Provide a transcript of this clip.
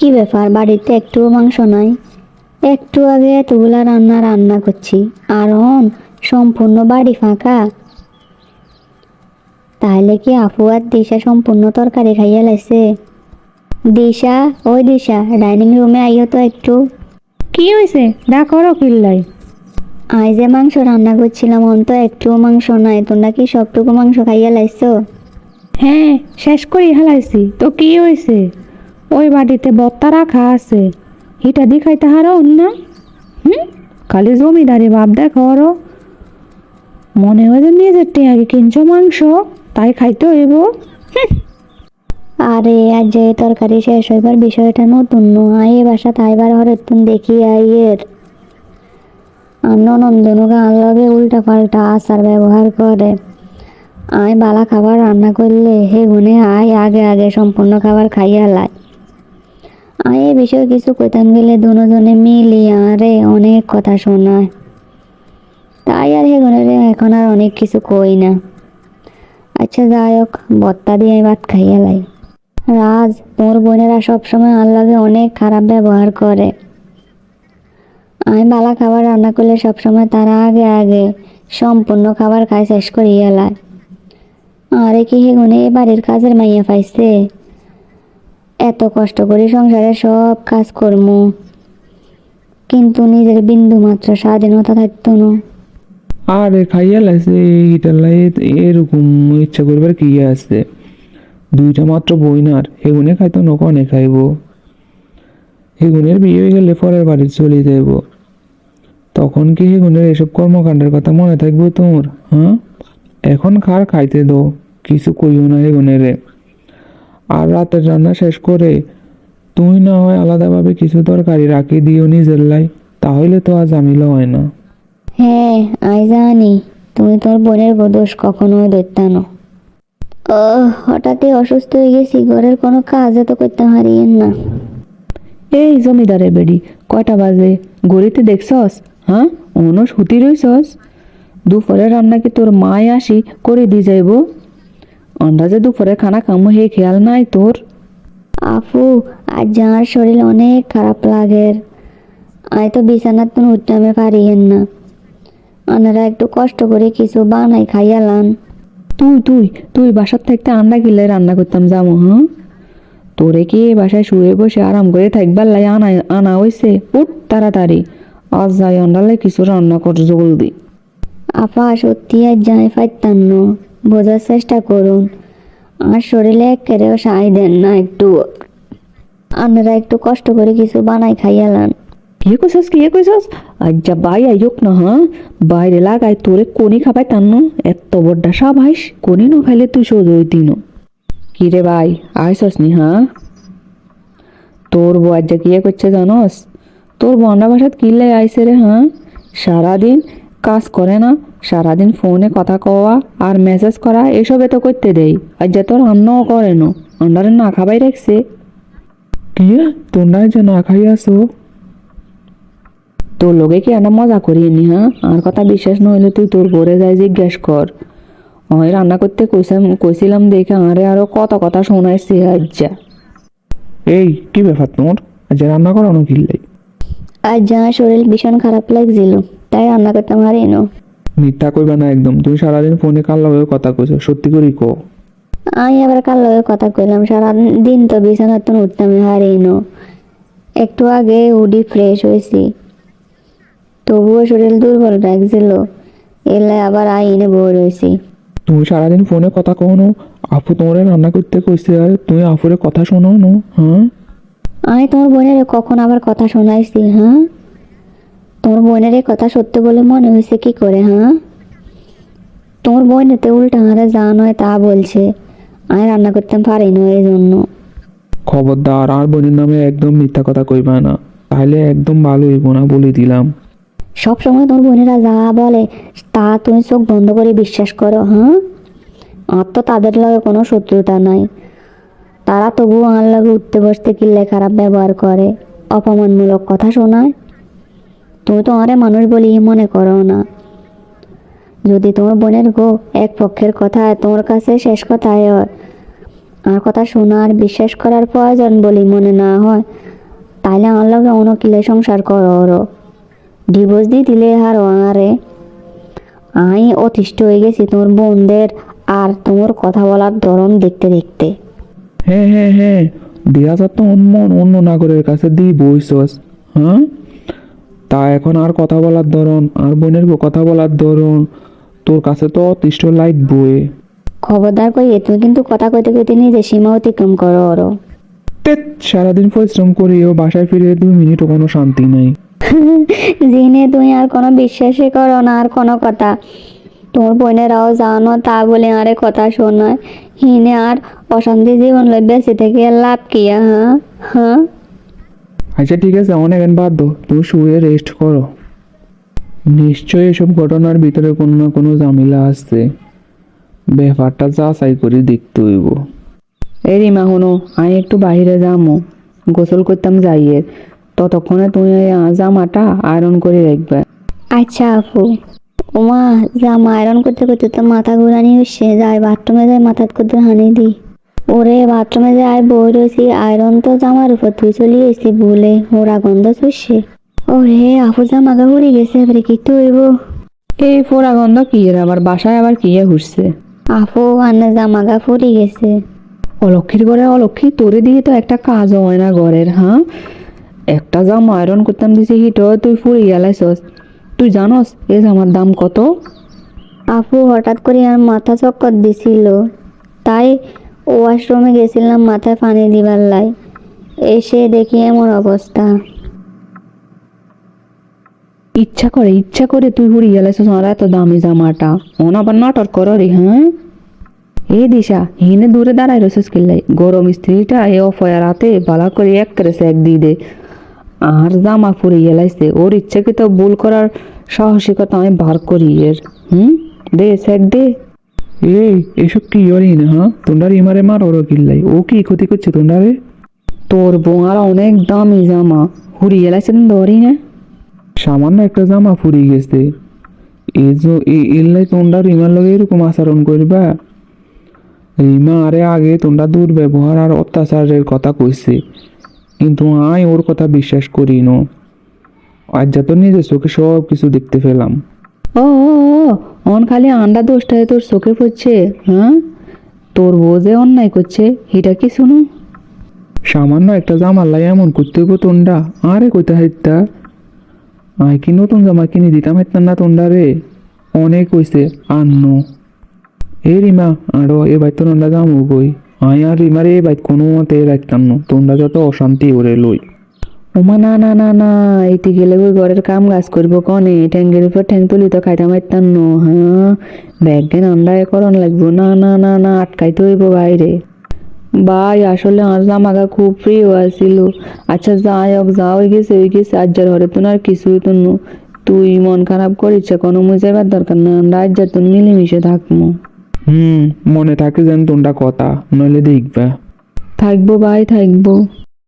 কি ব্যাপার, বাড়িতে একটুও মাংস নাই? একটু আগে এতগুলা রান্না রান্না করছি, আর সম্পূর্ণ বাড়ি ফাঁকা। তাহলে কি আপু আর দিশা সম্পূর্ণ তরকারি খাইয়া লাইছে? দিশা, ওই দিশা, ডাইনিং রুমে আইও তো একটু। কি হয়েছে? ডাকো কিল্লাই। আই যে মাংস রান্না করছিলাম, তো একটুও মাংস নাই, তোমরা কি সবটুকু মাংস খাইয়া লাইছো? হ্যাঁ, শেষ করে হেলাইছি। তো কি হয়েছে? ওই বাড়িতে বত্তা রাখা আছে, হিটা দি খাইতে হারো না? খালি জমিদারি ভাব দেখো আরো। মনে হয় যে নিজের টেয়াকে কিনছো মাংস, তাই খাইতে হইব। আরে আজ যে তরকারি শেষ হইবার বিষয়টা নতুন নয়, এ বাসা তাইবার হরে তুমি দেখি আইয়ের নন্দনু গান লগে উল্টা পাল্টা আচার ব্যবহার করে। আয় বালা খাবার রান্না করলে হে গুনে আয় আগে আগে সম্পূর্ণ খাবার খাইয়া লাই। আয় এ বিষয়ে কিছু কইতাম গেলে দুজনে মিলি আরে অনেক কথা শোনায়, তাই আর হে গুনে এখন আর অনেক কিছু কই না। আচ্ছা যাই হোক, বত্তা দিয়ে ভাত খাইয়া লাই। রাজ, তোর বোনেরা সবসময় আর লাগে অনেক খারাপ ব্যবহার করে। আমি বালা খাবার রান্না করলে সবসময় তারা আগে আগে সম্পূর্ণ খাবার খাই শেষ করিয়া লায়। আরে কি হেগুনে এ বাড়ির কাজের মাইয়া পাইছে? এত কষ্ট করে সংসারে সব কাজ কর্ম, কিন্তু নিজের বিন্দু মাত্র স্বাধীনতা থাকতো না। আরে খাইয়া লাইছে, এটার লাই এরকম ইচ্ছা করবার কি আছে? দুইটা মাত্র বইনার, হেগুনে খাইতো নকনে খাইব। হেগুনের বিয়ে হয়ে গেলে পরের বাড়ি চলে যাইব, তখন কি হেগুনের এসব কর্মকাণ্ডের কথা মনে থাকবো তোর? হ্যাঁ, এখন খার খাইতে দো, কিছু কইও না হেগুনেরে। আর রাতের রান্না শেষ করে তুই না হয় আলাদাভাবে কিছু তরকারি রাখি দিও নিজের লাই, তাহলে তো আর ঝামেলা হয় না। হ্যাঁ, আই জানি তুমি তোর বোনের দোষ কখনোই ধরতা না। ও, হঠাৎই অসুস্থ হয়ে গেছি, ঘরের কোনো কাজে তো করতে হারিয়েন না। এই জমিদারে বেড়ি, কয়টা বাজে? গড়িতে দেখছস? হ্যাঁ, অন্য সুতি রইছস? দুপুরে রান্না কি তোর মায় আসি করে দি যাইব? আন্দাজে দুপুরে খানা খামো হে খেয়াল নাই তোর? আপু, আজ যার শরীর অনেক খারাপ লাগে, আই তো বিছানার তো উঠতে আমি পারিয়েন না। আনারা একটু কষ্ট করে কিছু বানাই খাইয়ালান। তুই তুই তুই বাসার থাকতে আন্ডা কিনলে রান্না করতাম যাবো? হ্যাঁ, তোরে কি এই বাসায় শুয়ে বসে আরাম করে থাকবার লাই আনা আনা হইছে? উঠ তাড়াতাড়ি, আজ যাই আন্ডালে কিছু রান্না কর জলদি। আপা সত্যি আজ যাই পাইতাম না, বোঝার চেষ্টা করুন। আমার শরীরে একেবারেও সাই দেন না একটু। আপনারা একটু কষ্ট করে কিছু বানাই খাইয়ালান। কি কইছস? আজ্জা বাই আইয়ক না, হ্যাঁ, বাইরে লাগাই তোরে কোনি খাবাই তান্ন, এত বড্ডা সাবাইস, কোনি ন খাইলে তুই সোজ হইতি ন। কি রে ভাই, আইসস নি? হ্যাঁ, তোর বউ আজ্জা কি করছে জানস? তোর বন্ডা বাসাত কিল্লাই আইসে রে। হ্যাঁ, সারাদিন কাজ করে না, সারাদিন ফোনে কথা কওয়া আর মেসেজ করা এসবে তো করতে দেই, আজ্জা তোর রান্নাও করে না, আন্ডারে না খাবাই রাখছে। কি তোমরা যে না খাইয়াছো? তোর লোকে কি একটা মজা করিয়ে নি? হ্যাঁ, আর কথা বিশ্বাস নইলে তুই তোর ঘরে যাই জিজ্ঞেস কর। আমি রান্না করতে কইছিলাম দেখে আরে আরো কত কথা শোনাইছে আজ্জা। এই কি ব্যাপার তোমার? আজ রান্না করানো কিল্লাই? আজ যার শরীর ভীষণ খারাপ লাগছিল, তাই রান্না করতাম হারিয়ে। মিথ্যা কইবা না একদম, তুমি সারাদিন ফোনে কার লগে কথা কইছো, সত্যি করে কো। আমি আবার কার লগে কথা কইলাম? সারাদিন তো বিছানার তো উঠতাম হারিয়ে। একটু আগে উডি ফ্রেশ হয়েছি, তবুও শরীর দুর্বল লাগছিল, এলে আবার আইনে বই রয়েছি। তুমি সারাদিন ফোনে কথা কনো, আপু তোমারে রান্না করতে কইছে আর তুমি আপুরে কথা শোনাও না? হ্যাঁ, আমি তোমার বোনের কখন আবার কথা শোনাইছি? হ্যাঁ, তোমার বোনের কথা সত্য বলে মনে হয়েছে কি করে? হ্যাঁ, তোমার বোনেতে উল্টা হারে যা নয় তা বলছে, আমি রান্না করতে পারি না এই জন্য। খবরদার আর বোনের নামে একদম মিথ্যা কথা কইবা না, তাহলে একদম ভালো হইব না, বলে দিলাম। সব সময় তোমার বোনেরা যা বলে তা তুমি চোখ বন্ধ করে বিশ্বাস করো? হ্যাঁ, আর তো তাদের লগে কোনো শত্রুতা নাই, তারা তবুও আমার লগে উঠতে বসতে কিল্লে খারাপ ব্যবহার করে, অপমানমূলক কথা শোনায়। তুমি তো আরে মানুষ বলি মনে করো না। যদি তোমার বোনের গো এক পক্ষের কথা তোমার কাছে শেষ কথায় হয়, আর কথা শোনার বিশ্বাস করার প্রয়োজন বলি মনে না হয়, তাইলে আমার লগে অন্য কিলে সংসার করো ডিভোর্স দিয়ে দিলে আর আরে আমি অতিষ্ঠ হয়ে গেছি তোমার বোনদের আর তোমার কথা বলার ধরন দেখতে দেখতে। হ্যাঁ হ্যাঁ হ্যাঁ, বিয়া তো অন্য নাগরের কাছে দিয়ে বইছস, হ্যাঁ? তা এখন আর কথা বলার ধরন আর বোনের কথা বলার ধরন তোর কাছে তো অতিষ্ঠ লাইট বয়ে। খবরদার কইয়ে তুমি কিন্তু কথা কইতে কইতে নিজে সীমা অতিক্রম করো ওরও। তেত, সারাদিন পরিশ্রম করিও বাসায় ফিরে 2 মিনিটও কোনো শান্তি নাই। জিনে তুমি আর কোনো বিশ্বাসই করো না আর কোনো কথা। তোমার বোনেরাও জানো তা বলে আরে কথা শোনায় হিনে আর অশান্তি জীবন লই বেঁচে থেকে লাভ কি? হ্যাঁ হ্যাঁ, আচ্ছা ঠিক আছে, অনেক বাদ দো, তুমি শুয়ে রেস্ট করো। নিশ্চয়ই এসব ঘটনার ভিতরে কোনো না কোনো ঝামেলা আছে, ব্যাপারটা যাচাই করে দেখতে হইব। এই রিমা হনো, আমি একটু বাইরে যামো, গোসল করতাম যাইয়ের, ততক্ষণে তুমি এই জামাটা আয়রন করে রাখবে। আচ্ছা আপু। ওমা, জামা আয়রন করতে করতে তো মাথা ঘুরানি হচ্ছে, যাই বাথরুমে যাই মাথা করতে হানি দি। ওরে বাথরুমে যাই বই রয়েছি, আয়রন তো জামার উপর তুই চলে এসি বলে ওরা গন্ধ চুষছে। ওরে আপু জামাগা উড়ে গেছে, এবারে কি হইব? এই ফোড়া গন্ধ কি এর আবার বাসায় আবার কি ঘুরছে? আপু আন্না জামাগা ফুরি গেছে। অলক্ষীর ঘরে অলক্ষী, তোরে দিয়ে তো একটা কাজ হয় না ঘরের, হ্যাঁ? একটা জামা আয়রন করতাম দিছি হিট তুই ফুড়ে গেলাইছস। তুই জানস এই জামার দাম কত? আপু হঠাৎ করে আর মাথা চক্কর দিছিল, তাই ওয়াশরুমে গেছিলাম মাথায় পানি দিবার লাই, এসে দেখি এমন অবস্থা। ইচ্ছা করে তুই হুড়ি গেলাইছস আর এত দামি জামাটা ওন আবার নাটক কর রে, হ্যাঁ? এ দিশা হিনে দূরে দাঁড়াই রসস কিল্লাই, গরম স্ত্রীটা এ অফয়ার হাতে বালা করে এক করে এক দিয়ে দে আর জামা ফুরে গেলাইছে। ওর ইচ্ছাকৃত ভুল করার সাহসিকতা আমি বার করি এর। দে স্যাক দে। এই এসব কি করি না, হ্যাঁ? তোমরা ইমারে মার ওর কিল্লাই, ও কি ক্ষতি করছে তোমরা? তোর বোঁয়ার অনেক দামি জামা হুড়ি গেলাইছে ধরি না। সামান্য একটা জামা ফুরিয়ে গেছে, এলাই তোমরা রিমার লগে এরকম আচরণ করবা? রিমা আরে আগে তোমরা দুর্ব্যবহার আর অত্যাচারের কথা কইছে, কিন্তু আই ওর কথা বিশ্বাস করি ন। আজ যা তো নিজের চোখে সব কিছু দেখতে পেলাম। ও অন খালি আন্ডা দোষটায় তোর চোখে পড়ছে, হ্যাঁ? তোর বউ যে অন্যায় করছে এটা কি শুনো? সামান্য একটা জামার লাই এমন করতে গো তোমরা? আরে কইতে হাইতা আই কি নতুন জামা কিনে দিতাম হাইতাম না তোমরা রে? অনেক হইছে আন্ন। এই রিমা আরো এ বাইত তোমরা জামু কই? আই আর রিমারে এ বাইত কোনো মতে রাখতাম না, তোমরা যত অশান্তি ওরে লই। ওমা না না না না, এটি গেলে ওই ঘরের কাম কাজ করবো কনে? ট্যাঙ্গের উপর ঠ্যাং তুলি তো খাইতাম পারতাম ন, হ্যাঁ? ব্যাগ জ্ঞান আন্ডায় করণ লাগবো। না না না না, আটকাইতে হইব বাইরে। ভাই আসলে আর জামাগা খুব প্রিয় আছিল। আচ্ছা যাই হোক, যা হয়ে গেছে হয়ে গেছে, আজ যার ঘরে তো আর কিছুই তো তুই মন খারাপ করিস কোনো মুই যাইবার দরকার না, আমরা আজ যার তোর মিলেমিশে থাকবো। মনে থাকে যেন তোমরা কথা, নইলে দেখবা। থাকবো ভাই থাকবো।